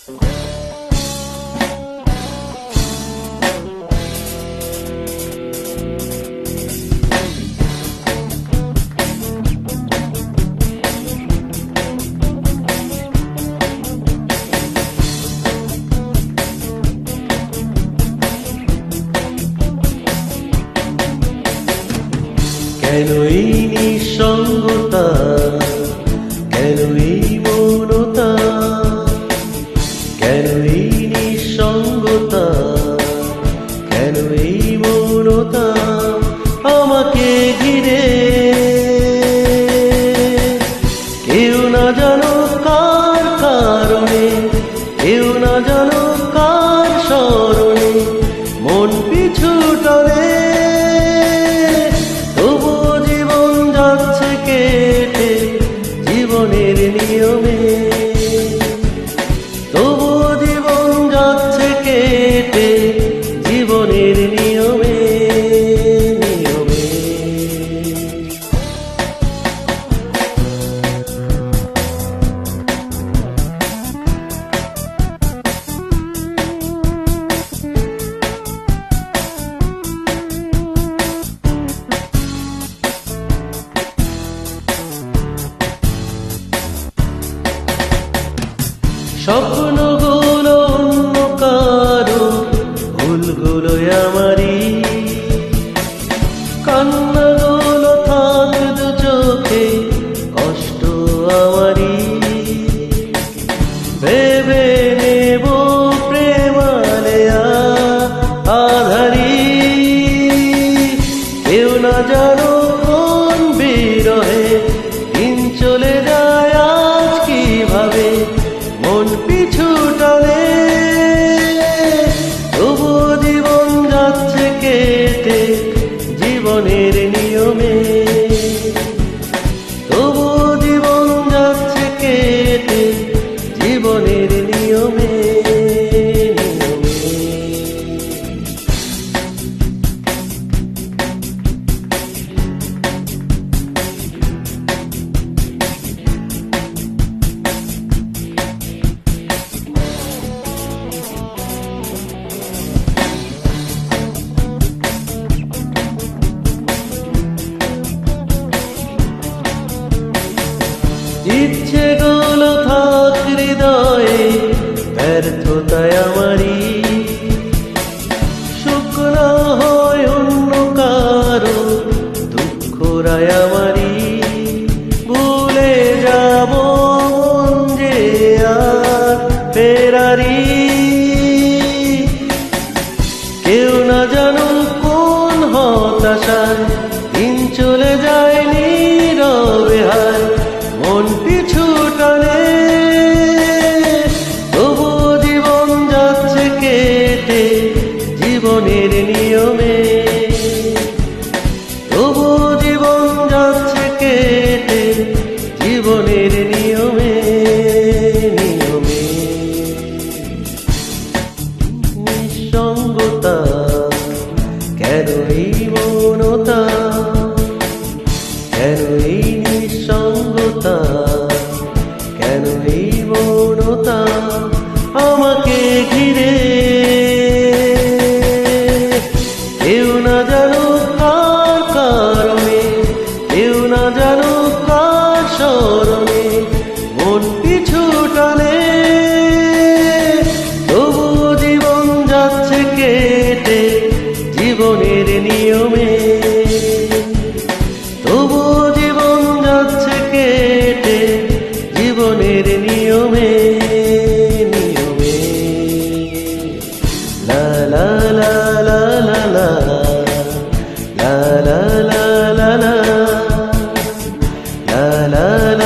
কেন এই নিঃসঙ্গতা, কেন এই মৌনতা, কেন এই নিঃসঙ্গতা, কেন এই মৌনতা আমাকে ঘিরে? কেউ না জানো কার কারণে, কেউ না জানো কার স্মরণে মন পিছু টানে। জীবনের নিয়মে তবু জীবন যাচ্ছে কেটে, জীবনের নিয়মে নিয়মে। স্বপ্নগুলো অন্য কারো, ভুলগুলো আমারই, কান্নাগুলো থাক দু চোখে, কষ্ট আমারই। ভেবে নেব প্রেমালে আধারি, কেউ না জানো কোন বিরহে দিন চলে যায় আজ কিভাবে মন পিছু টানে। তবু জীবন যাচ্ছে কেটে, জীবনের নিয়মে, তবু জীবন যাচ্ছে কেটে, জীবনের নিয়মে নিয়মে। ইচ্ছেগুলো থাক হৃদয়ে, ব্যর্থতায় আমারই, সুখ না হয় অন্য কারো, দুঃখরায় আমারই। ভুলে যাব মন যে আর ফেরারি, কেউ না জানো কোন হতাশায় দিন চলে যায় নীরবে হায় মন পিছু টানে। তবু জীবন যাচ্ছে কেটে, জীবনের নিয়মে, তবু জীবন যাচ্ছে কেটে, জীবনের নিয়মে নিয়মে। নিঃসঙ্গতা, কেন এই মৌনতা, কেন এই নিঃসঙ্গতা, কেন এই মৌনতা আমাকে ঘিরে? কেউ না জানো কার কারণে, কেউ না জানো কার স্মরণে মন পিছু টানে। তবু জীবন যাচ্ছে কেটে, জীবনের নিয়মে, তবু জীবন যাচ্ছে কেটে, জীবনের নিয়মে নিয়মে। লা লা লা লা লা লা লা লা লা লা লা লা লা লা।